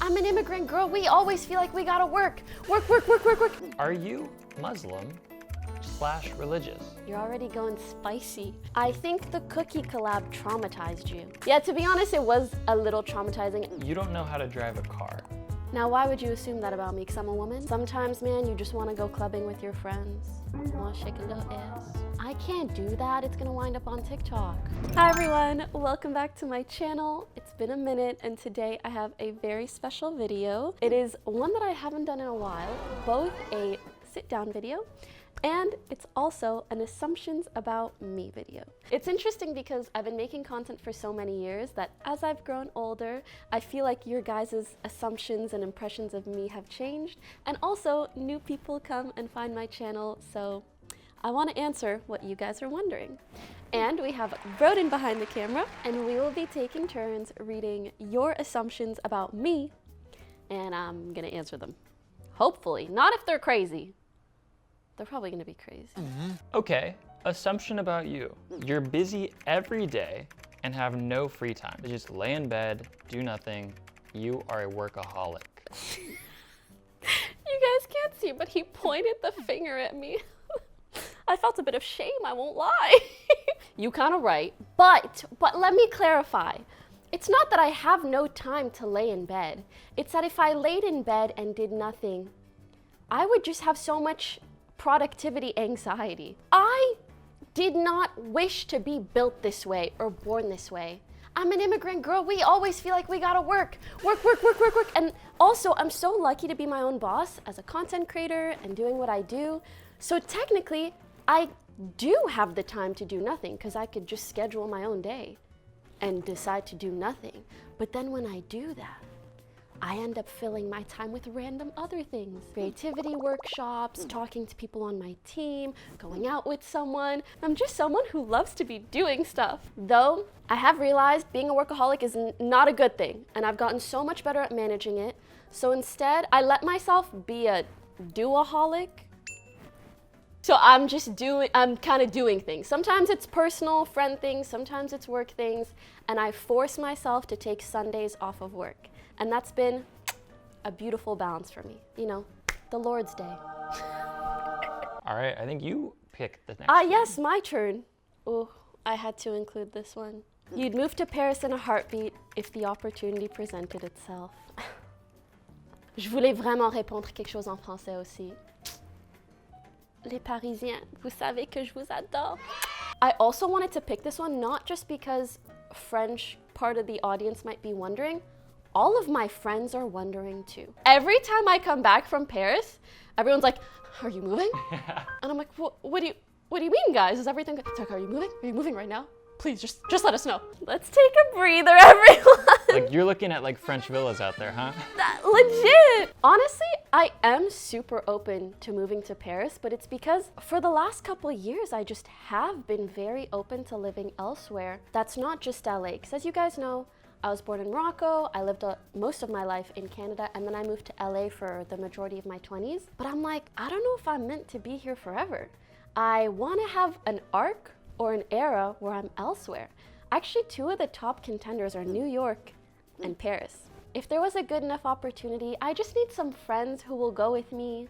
I'm an immigrant girl. We always feel like we gotta work. Work. Are you Muslim/religious? You're already going spicy. I think the cookie collab traumatized you. Yeah, to be honest, it was a little traumatizing. You don't know how to drive a car. Now, why would you assume that about me? Because I'm a woman? Sometimes, man, you just want to go clubbing with your friends. Want to shake a little ass. I can't do that. It's going to wind up on TikTok. Hi, everyone. Welcome back to my channel. It's been a minute, and today I have a very special video. It is one that I haven't done in a while, both a sit-down video, and it's also an assumptions about me video. It's interesting because I've been making content for so many years that as I've grown older, I feel like your guys' assumptions and impressions of me have changed, and also new people come and find my channel, so I want to answer what you guys are wondering. And we have Broden behind the camera, and we will be taking turns reading your assumptions about me, and I'm gonna answer them. Hopefully, not if they're crazy. They're probably gonna be crazy. Okay, assumption about you. You're busy every day and have no free time. You just lay in bed, do nothing. You are a workaholic. You guys can't see, but he pointed the finger at me. I felt a bit of shame, I won't lie. You kind of right. But let me clarify. It's not that I have no time to lay in bed. It's that if I laid in bed and did nothing, I would just have so much productivity anxiety. I did not wish to be built this way or born this way. I'm an immigrant girl. We always feel like we gotta work. And also, I'm so lucky to be my own boss as a content creator and doing what I do. So technically, I do have the time to do nothing because I could just schedule my own day and decide to do nothing. But then when I do that, I end up filling my time with random other things. Creativity workshops, talking to people on my team, going out with someone. I'm just someone who loves to be doing stuff. Though, I have realized being a workaholic is not a good thing, and I've gotten so much better at managing it. So instead, I let myself be a do-aholic. So I'm kind of doing things. Sometimes it's personal, friend things, sometimes it's work things, and I force myself to take Sundays off of work. And that's been a beautiful balance for me. You know, the Lord's Day. All right, I think you pick the next one. Yes, my turn. Oh, I had to include this one. You'd move to Paris in a heartbeat if the opportunity presented itself. Je voulais vraiment répondre quelque chose en français aussi. Les Parisiens, vous savez que je vous adore. I also wanted to pick this one, not just because French part of the audience might be wondering. All of my friends are wondering too. Every time I come back from Paris, everyone's like, are you moving? And I'm like, what do you mean, guys? Is everything good? It's like, are you moving? Are you moving right now? Please, just let us know. Let's take a breather, everyone. Like, you're looking at like French villas out there, huh? Legit. Honestly, I am super open to moving to Paris, but it's because for the last couple of years, I just have been very open to living elsewhere. That's not just LA, because as you guys know, I was born in Morocco, I lived most of my life in Canada, and then I moved to LA for the majority of my 20s. But I'm like, I don't know if I'm meant to be here forever. I want to have an arc or an era where I'm elsewhere. Actually, two of the top contenders are New York and Paris. If there was a good enough opportunity, I just need some friends who will go with me,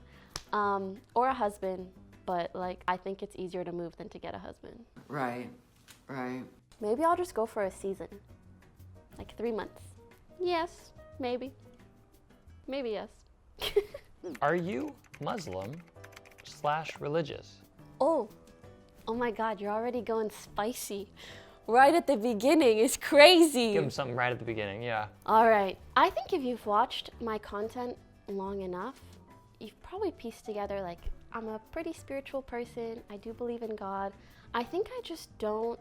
or a husband. But like, I think it's easier to move than to get a husband. Right. Maybe I'll just go for a season. Like 3 months. Yes, maybe. Maybe yes. Are you Muslim/religious? Oh my God, you're already going spicy. Right at the beginning, it's crazy. Give him something right at the beginning, yeah. All right, I think if you've watched my content long enough, you've probably pieced together like, I'm a pretty spiritual person, I do believe in God. I think I just don't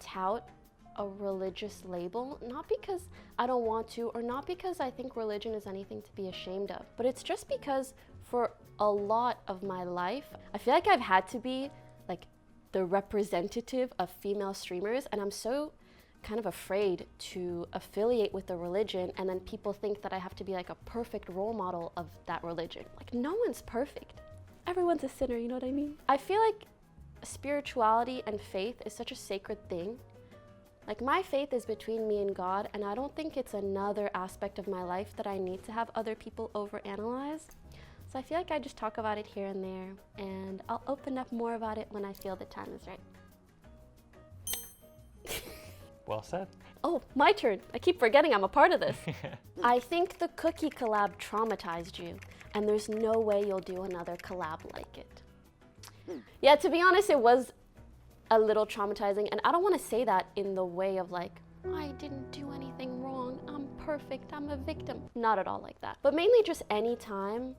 tout a religious label, not because I don't want to, or not because I think religion is anything to be ashamed of, but it's just because for a lot of my life, I feel like I've had to be like the representative of female streamers, and I'm so kind of afraid to affiliate with the religion, and then people think that I have to be like a perfect role model of that religion. Like, no one's perfect. Everyone's a sinner, you know what I mean? I feel like spirituality and faith is such a sacred thing Like, my faith is between me and God, and I don't think it's another aspect of my life that I need to have other people overanalyze. So I feel like I just talk about it here and there, and I'll open up more about it when I feel the time is right. Well said. Oh, my turn. I keep forgetting I'm a part of this. I think the cookie collab traumatized you, and there's no way you'll do another collab like it. Yeah, to be honest, it was a little traumatizing, and I don't want to say that in the way of like, I didn't do anything wrong, I'm perfect, I'm a victim. Not at all like that. But mainly just any time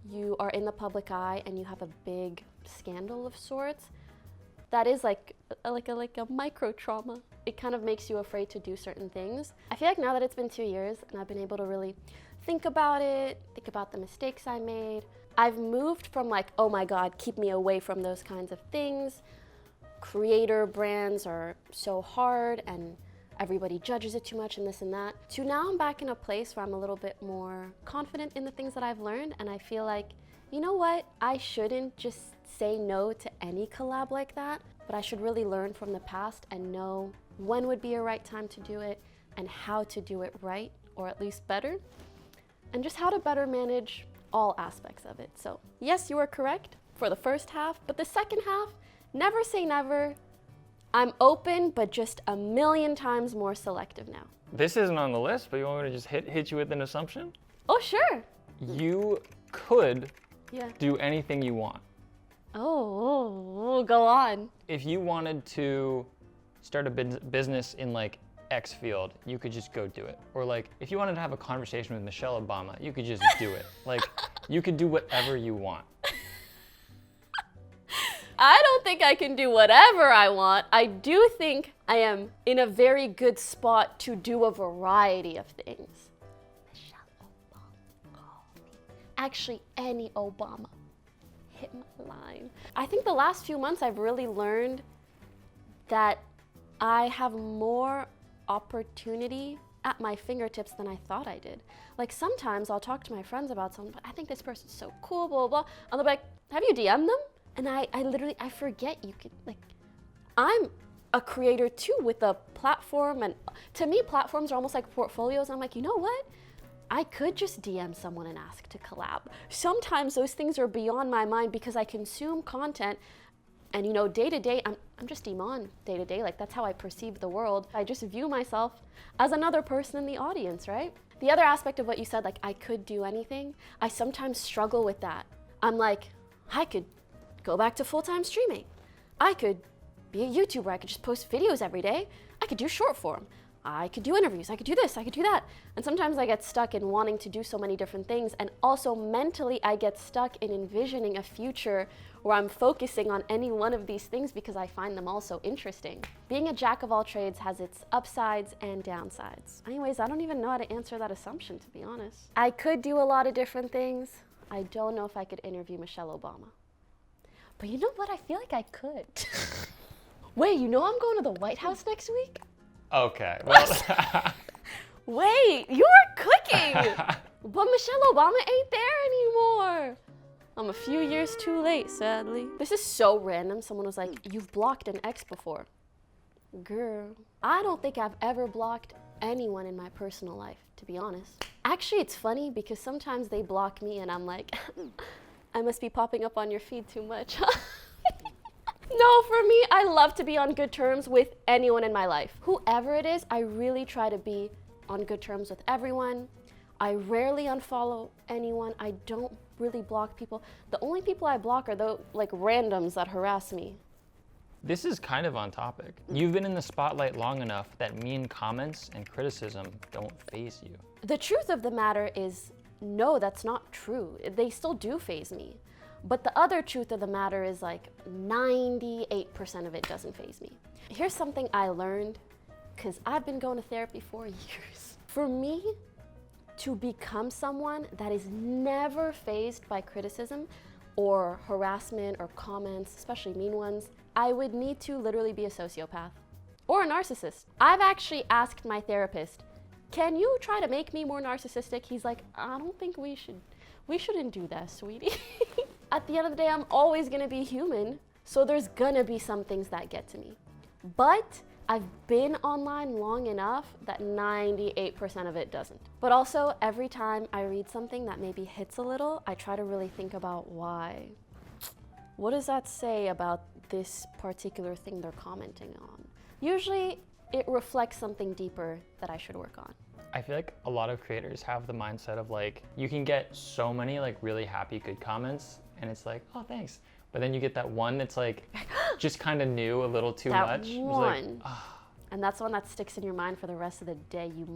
you are in the public eye and you have a big scandal of sorts, that is like a micro trauma. It kind of makes you afraid to do certain things. I feel like now that it's been 2 years and I've been able to really think about it, think about the mistakes I made, I've moved from like, oh my God, keep me away from those kinds of things. Creator brands are so hard and everybody judges it too much and this and that, to now I'm back in a place where I'm a little bit more confident in the things that I've learned, and I feel like, you know what, I shouldn't just say no to any collab like that, but I should really learn from the past and know when would be a right time to do it and how to do it right, or at least better, and just how to better manage all aspects of it. So yes, you are correct for the first half, but the second half, never say never. I'm open, but just a million times more selective now. This isn't on the list, but you want me to just hit you with an assumption? Oh, sure. You could Yeah. do anything you want. Oh, go on. If you wanted to start a business in like X field, you could just go do it. Or like, if you wanted to have a conversation with Michelle Obama, you could just do it. Like, you could do whatever you want. I don't think I can do whatever I want. I do think I am in a very good spot to do a variety of things. Michelle Obama, call me. Actually, any Obama. Hit my line. I think the last few months I've really learned that I have more opportunity at my fingertips than I thought I did. Like, sometimes I'll talk to my friends about something, but I think this person's so cool, blah, blah, blah. And they'll be like, have you DM'd them? And I literally, I forget you could, like, I'm a creator too with a platform, and to me, platforms are almost like portfolios. And I'm like, you know what? I could just DM someone and ask to collab. Sometimes those things are beyond my mind because I consume content, and you know, day to day, I'm just Iman day to day. Like, that's how I perceive the world. I just view myself as another person in the audience, right? The other aspect of what you said, like, I could do anything, I sometimes struggle with that. I'm like, I could go back to full-time streaming. I could be a YouTuber. I could just post videos every day. I could do short form. I could do interviews. I could do this. I could do that. And sometimes I get stuck in wanting to do so many different things. And also mentally, I get stuck in envisioning a future where I'm focusing on any one of these things because I find them all so interesting. Being a jack of all trades has its upsides and downsides. Anyways, I don't even know how to answer that assumption, to be honest. I could do a lot of different things. I don't know if I could interview Michelle Obama. But you know what? I feel like I could. Wait, you know I'm going to the White House next week? Okay. Well, Wait, you are cooking! But Michelle Obama ain't there anymore. I'm a few years too late, sadly. This is so random. Someone was like, you've blocked an ex before. Girl, I don't think I've ever blocked anyone in my personal life, to be honest. Actually, it's funny because sometimes they block me and I'm like, I must be popping up on your feed too much. No, for me, I love to be on good terms with anyone in my life. Whoever it is, I really try to be on good terms with everyone. I rarely unfollow anyone. I don't really block people. The only people I block are the like randoms that harass me. this is kind of on topic. You've been in the spotlight long enough that mean comments and criticism don't faze you. The truth of the matter is, no, that's not true. They still do faze me. But the other truth of the matter is like 98% of it doesn't faze me. Here's something I learned, because I've been going to therapy for years. For me to become someone that is never fazed by criticism or harassment or comments, especially mean ones, I would need to literally be a sociopath or a narcissist. I've actually asked my therapist, can you try to make me more narcissistic? He's like, I don't think we shouldn't do that, sweetie. At the end of the day, I'm always gonna be human, so there's gonna be some things that get to me. But I've been online long enough that 98% of it doesn't. But also, every time I read something that maybe hits a little, I try to really think about why. What does that say about this particular thing they're commenting on? Usually, it reflects something deeper that I should work on. I feel like a lot of creators have the mindset of like, you can get so many like really happy, good comments, and it's like, oh, thanks. But then you get that one that's like, just kind of new, a little too much. That It was one. like, ah. And that's the one that sticks in your mind for the rest of the day, you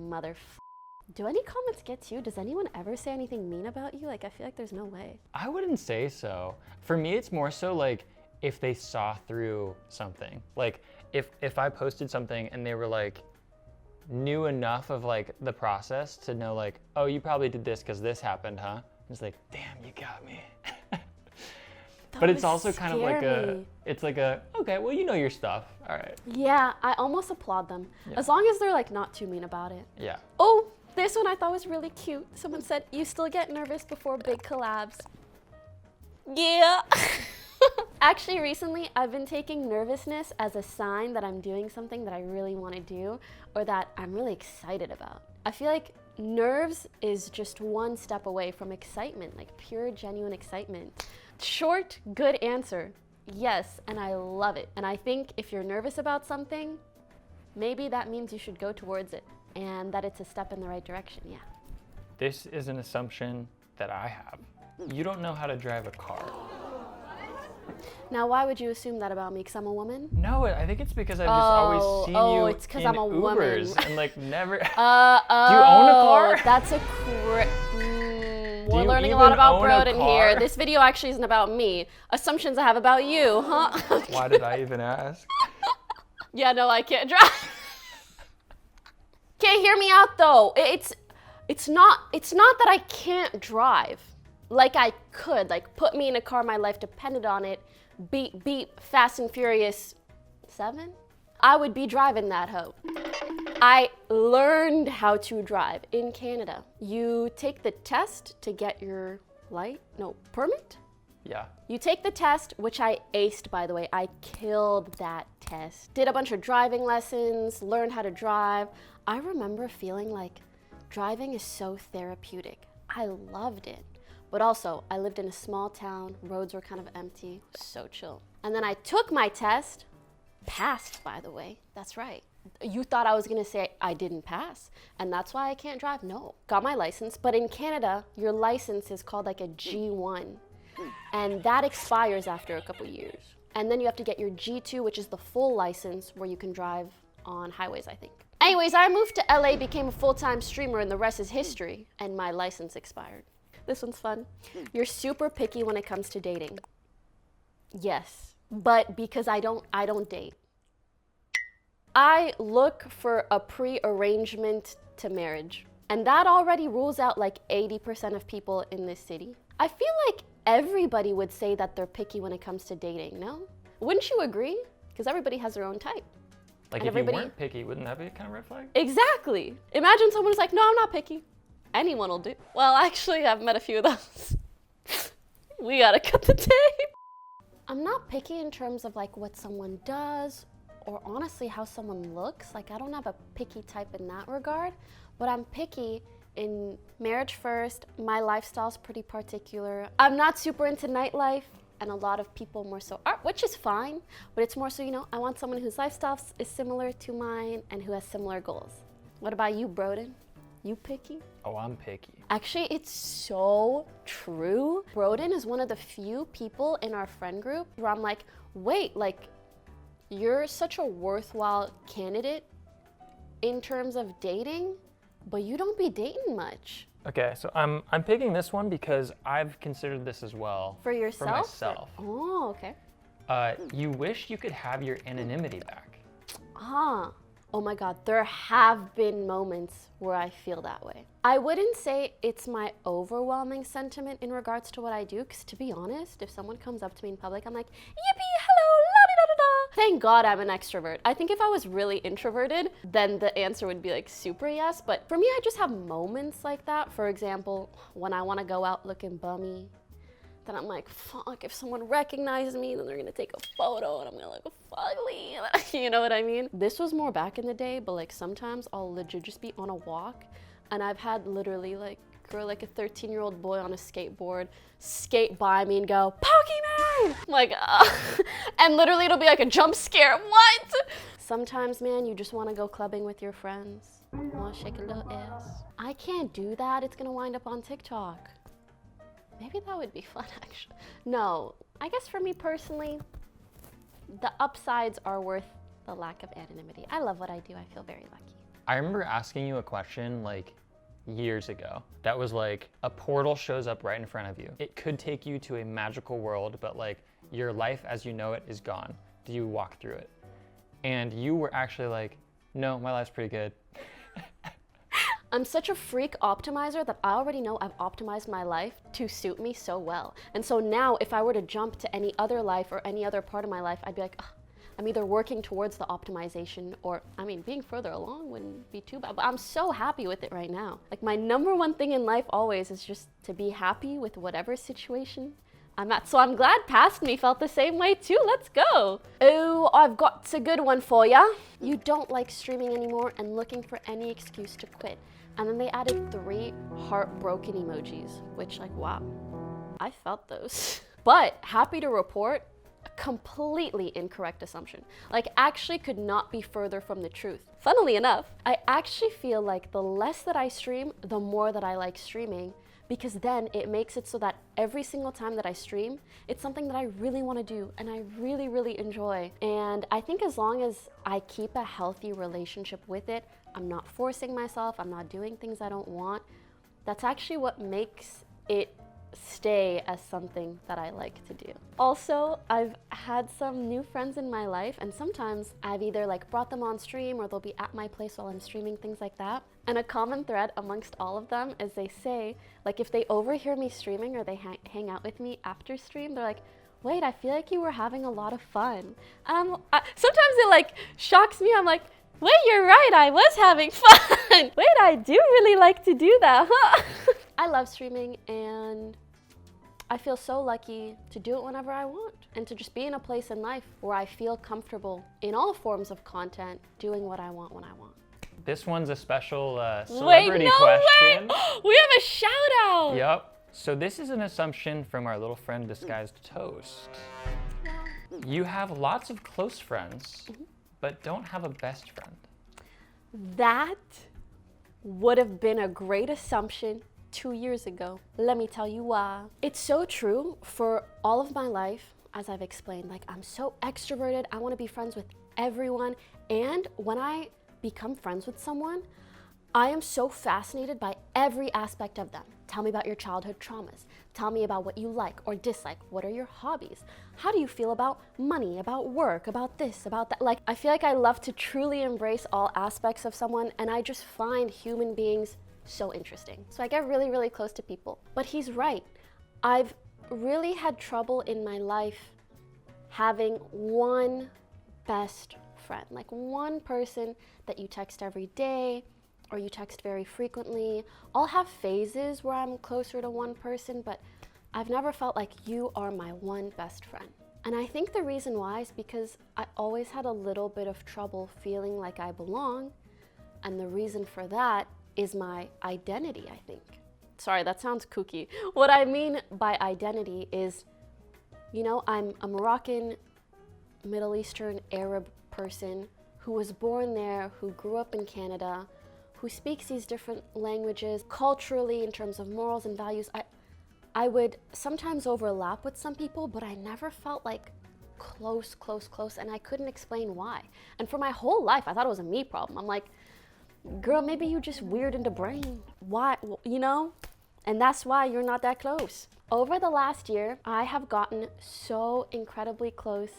Do any comments get to you? Does anyone ever say anything mean about you? Like, I feel like there's no way. I wouldn't say so. For me, it's more so like if they saw through something. Like if I posted something and they were like, knew enough of like the process to know like, oh, you probably did this because this happened, huh? It's like, damn, you got me. But it's also kind of like okay, well, you know your stuff, all right. Yeah, I almost applaud them. Yeah. As long as they're like not too mean about it. Yeah. Oh, this one I thought was really cute. Someone said, you still get nervous before big collabs. Yeah. Actually, recently, I've been taking nervousness as a sign that I'm doing something that I really want to do or that I'm really excited about. I feel like nerves is just one step away from excitement, like pure, genuine excitement. Short, good answer. Yes, and I love it. And I think if you're nervous about something, maybe that means you should go towards it and that it's a step in the right direction, yeah. This is an assumption that I have. You don't know how to drive a car. Now, why would you assume that about me? Because I'm a woman? No, I think it's because I've just always seen you it's 'cause in I'm a woman. Ubers and like never. Do you own a car? That's a we're you learning a even lot about own a Broden here. car? This video actually isn't about me. Assumptions I have about you, huh? Why did I even ask? Yeah, no, I can't drive. Okay, hear me out though. It's not that I can't drive. Like I could, like put me in a car my life depended on it. Beep beep, Fast and Furious 7. I would be driving that hoe. I learned how to drive in Canada. You take the test to get your permit? Yeah. You take the test, which I aced, by the way. I killed that test. Did a bunch of driving lessons, learned how to drive. I remember feeling like driving is so therapeutic. I loved it. But also, I lived in a small town, roads were kind of empty, so chill. And then I took my test, passed, by the way, that's right. You thought I was gonna say I didn't pass, and that's why I can't drive? No, got my license, but in Canada, your license is called like a G1, and that expires after a couple years. And then you have to get your G2, which is the full license where you can drive on highways, I think. Anyways, I moved to LA, became a full-time streamer, and the rest is history, and my license expired. This one's fun. You're super picky when it comes to dating. Yes, but because I don't date. I look for a pre-arrangement to marriage, and that already rules out like 80% of people in this city. I feel like everybody would say that they're picky when it comes to dating, no? Wouldn't you agree? Because everybody has their own type. Like and if you weren't picky, wouldn't that be a kind of red flag? Exactly. Imagine someone who's like, no, I'm not picky. Anyone will do. Well, actually, I've met a few of those. We gotta cut the tape. I'm not picky in terms of like what someone does or honestly how someone looks. Like I don't have a picky type in that regard, but I'm picky in marriage first. My lifestyle's pretty particular. I'm not super into nightlife and a lot of people more so are, which is fine, but it's more so, you know, I want someone whose lifestyle is similar to mine and who has similar goals. What about you, Broden? You picky? Oh, I'm picky. Actually, it's so true. Broden is one of the few people in our friend group where I'm like, wait, like, you're such a worthwhile candidate in terms of dating, but you don't be dating much. Okay, so I'm picking this one because I've considered this as well. For yourself? For myself. Oh, okay. You wish you could have your anonymity back. Oh my God, there have been moments where I feel that way. I wouldn't say it's my overwhelming sentiment in regards to what I do, because to be honest, if someone comes up to me in public, I'm like, yippee, hello, la-di-da-da-da. Thank God I'm an extrovert. I think if I was really introverted, then the answer would be like super yes, but for me, I just have moments like that. For example, when I wanna go out looking bummy, then I'm like, fuck, if someone recognizes me, then they're gonna take a photo and I'm gonna look fugly. You know what I mean? This was more back in the day, but like sometimes I'll legit just be on a walk and I've had literally like a 13-year-old boy on a skateboard skate by me and go, Pokimane! Like, and literally it'll be like a jump scare. What? Sometimes, man, you just want to go clubbing with your friends. You want to shake a little ass. I can't do that. It's going to wind up on TikTok. Maybe that would be fun, actually. No, I guess for me personally, the upsides are worth the lack of anonymity. I love what I do. I feel very lucky. I remember asking you a question like years ago that was like, a portal shows up right in front of you. It could take you to a magical world, but like your life as you know it is gone. Do you walk through it? And you were actually like, no, my life's pretty good. I'm such a freak optimizer that I already know I've optimized my life to suit me so well. And so now if I were to jump to any other life or any other part of my life, I'd be like, I'm either working towards the optimization or, I mean, being further along wouldn't be too bad, but I'm so happy with it right now. Like my number one thing in life always is just to be happy with whatever situation I'm at. So I'm glad past me felt the same way too. Let's go. Oh, I've got a good one for ya. You don't like streaming anymore and looking for any excuse to quit. And then they added 3 heartbroken emojis, which like, wow, I felt those. But happy to report, a completely incorrect assumption. Like actually could not be further from the truth. Funnily enough, I actually feel like the less that I stream, the more that I like streaming, because then it makes it so that every single time that I stream, it's something that I really want to do and I really, really enjoy. And I think as long as I keep a healthy relationship with it, I'm not forcing myself, I'm not doing things I don't want, that's actually what makes it stay as something that I like to do. Also, I've had some new friends in my life, and sometimes I've either like brought them on stream or they'll be at my place while I'm streaming, things like that. And a common thread amongst all of them is they say, like if they overhear me streaming or they hang out with me after stream, they're like, wait, I feel like you were having a lot of fun. And sometimes it like shocks me. I'm like, wait, you're right, I was having fun. Wait, I do really like to do that, huh? I love streaming and I feel so lucky to do it whenever I want and to just be in a place in life where I feel comfortable in all forms of content, doing what I want when I want. This one's a special celebrity question. Way. We have a shout out. Yep. So this is an assumption from our little friend disguised Toast. You have lots of close friends, but don't have a best friend. That would have been a great assumption 2 years ago. Let me tell you why. It's so true. For all of my life, as I've explained, like I'm so extroverted, I want to be friends with everyone, and when I become friends with someone, I am so fascinated by every aspect of them. Tell me about your childhood traumas. Tell me about what you like or dislike. What are your hobbies? How do you feel about money, about work, about this, about that? Like, I feel like I love to truly embrace all aspects of someone, and I just find human beings so interesting. So I get really, really close to people. But he's right. I've really had trouble in my life having one best friend, like one person that you text every day or you text very frequently. I'll have phases where I'm closer to one person, but I've never felt like you are my one best friend. And I think the reason why is because I always had a little bit of trouble feeling like I belong. And the reason for that is my identity, I think. Sorry, that sounds kooky. What I mean by identity is, you know, I'm a Moroccan, Middle Eastern, Arab person who was born there, who grew up in Canada, who speaks these different languages. Culturally, in terms of morals and values, I would sometimes overlap with some people, but I never felt like close, and I couldn't explain why. And for my whole life, I thought it was a me problem. I'm like, girl, maybe you just weird in the brain. Why, you know? And that's why you're not that close. Over the last year, I have gotten so incredibly close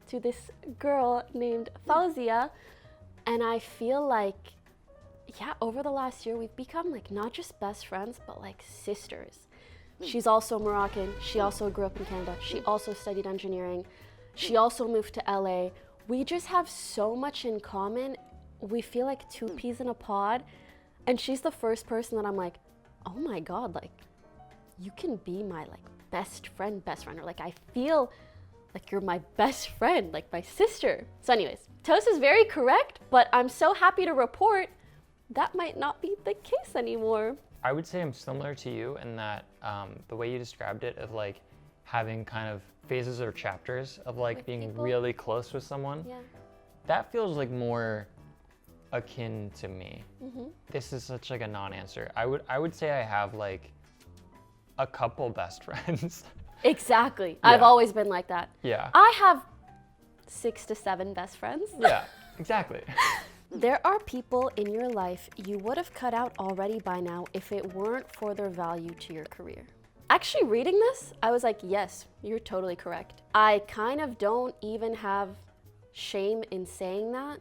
to this girl named Fauzia, and I feel like, yeah, over the last year, we've become like not just best friends, but like sisters. She's also Moroccan. She also grew up in Canada. She also studied engineering. She also moved to LA. We just have so much in common. We feel like two peas in a pod. And she's the first person that I'm like, oh my God, like, you can be my like best friend, or like I feel like you're my best friend, like my sister. So anyways, Toast is very correct, but I'm so happy to report that might not be the case anymore. I would say I'm similar to you in that the way you described it, of like having kind of phases or chapters of like With being people? really close with someone, Yeah. that feels like more akin to me. Mm-hmm. This is such like a non-answer. I would say I have like a couple best friends. Exactly. Yeah. I've always been like that. Yeah. I have 6 to 7 best friends. Yeah, exactly. There are people in your life you would have cut out already by now if it weren't for their value to your career. Actually, reading this, I was like, yes, you're totally correct. I kind of don't even have shame in saying that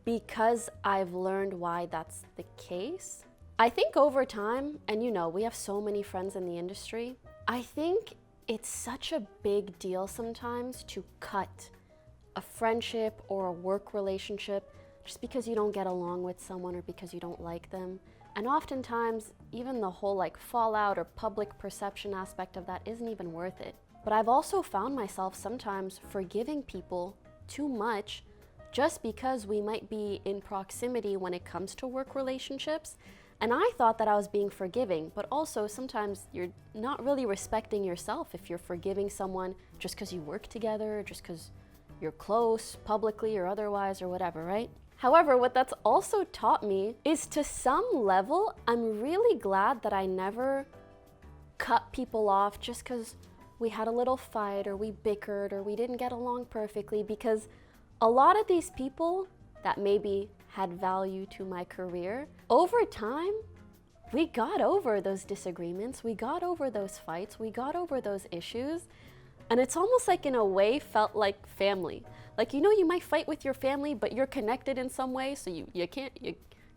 because I've learned why that's the case. I think over time, and you know, we have so many friends in the industry, I think it's such a big deal sometimes to cut a friendship or a work relationship just because you don't get along with someone or because you don't like them. And oftentimes, even the whole like fallout or public perception aspect of that isn't even worth it. But I've also found myself sometimes forgiving people too much just because we might be in proximity when it comes to work relationships. And I thought that I was being forgiving, but also sometimes you're not really respecting yourself if you're forgiving someone just because you work together, just because you're close, publicly or otherwise or whatever, right? However, what that's also taught me is to some level, I'm really glad that I never cut people off just because we had a little fight or we bickered or we didn't get along perfectly, because a lot of these people that maybe had value to my career, over time, we got over those disagreements, we got over those fights, we got over those issues, and it's almost like in a way felt like family. Like, you know, you might fight with your family, but you're connected in some way, so you kind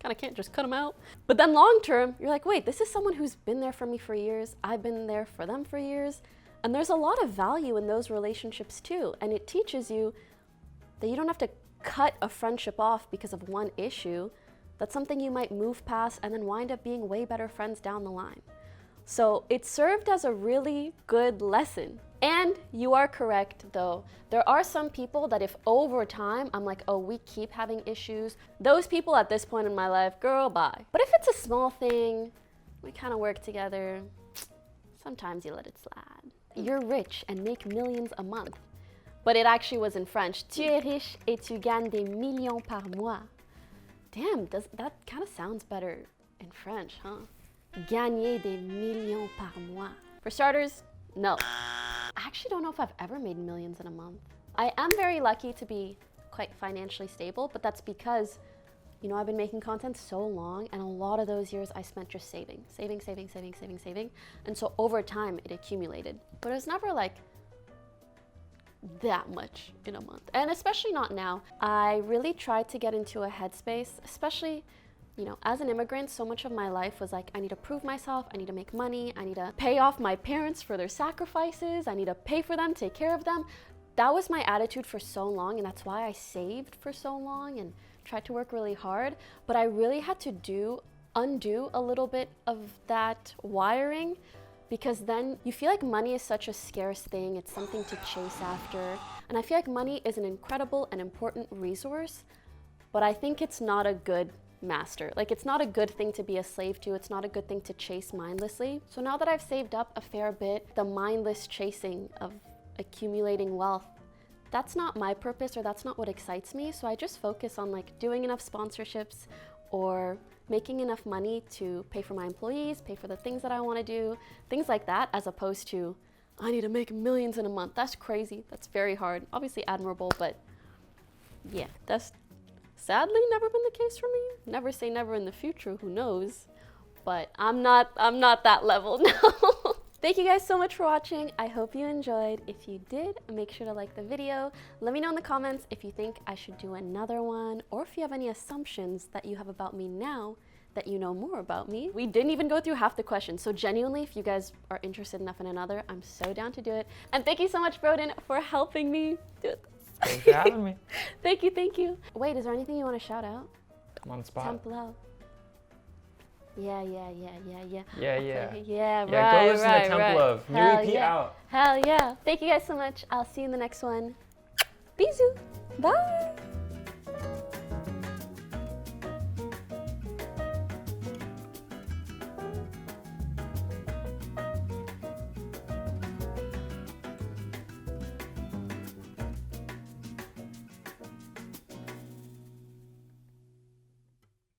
of can't just cut them out. But then long term, you're like, wait, this is someone who's been there for me for years, I've been there for them for years, and there's a lot of value in those relationships too, and it teaches you that you don't have to cut a friendship off because of one issue. That's something you might move past and then wind up being way better friends down the line. So it served as a really good lesson. And you are correct though. There are some people that if over time I'm like, oh, we keep having issues, those people at this point in my life, girl, bye. But if it's a small thing, we kind of work together, sometimes you let it slide. You're rich and make millions a month. But it actually was in French. Tu es riche et tu gagnes des millions par mois. Damn, that kind of sounds better in French, huh? Gagner des millions par mois. For starters, no. I actually don't know if I've ever made millions in a month. I am very lucky to be quite financially stable, but that's because, you know, I've been making content so long, and a lot of those years I spent just saving. And so over time it accumulated. But it was never like that much in a month, and especially not now. I really tried to get into a headspace, especially, you know, as an immigrant, so much of my life was like, I need to prove myself, I need to make money, I need to pay off my parents for their sacrifices, I need to pay for them, take care of them. That was my attitude for so long, and that's why I saved for so long and tried to work really hard. But I really had to undo a little bit of that wiring, because then you feel like money is such a scarce thing, it's something to chase after. And I feel like money is an incredible and important resource, but I think it's not a good master. Like, it's not a good thing to be a slave to, it's not a good thing to chase mindlessly. So now that I've saved up a fair bit, the mindless chasing of accumulating wealth, that's not my purpose, or that's not what excites me. So I just focus on like doing enough sponsorships or making enough money to pay for my employees, pay for the things that I want to do, things like that, as opposed to, I need to make millions in a month. That's crazy. That's very hard. Obviously admirable, but yeah, that's sadly never been the case for me. Never say never in the future, who knows? But I'm not that level now. Thank you guys so much for watching. I hope you enjoyed. If you did, make sure to like the video. Let me know in the comments if you think I should do another one, or if you have any assumptions that you have about me now that you know more about me. We didn't even go through half the questions, so genuinely, if you guys are interested enough in another, I'm so down to do it. And thank you so much, Broden, for helping me do it. Thanks for having me. Thank you. Wait, is there anything you want to shout out? I'm on the spot. Down below. Yeah. Yeah. Okay, yeah, Yeah, right, go listen right, to Temple right. of. New Hell EP yeah. out. Hell yeah. Thank you guys so much. I'll see you in the next one. Bisous. Bye.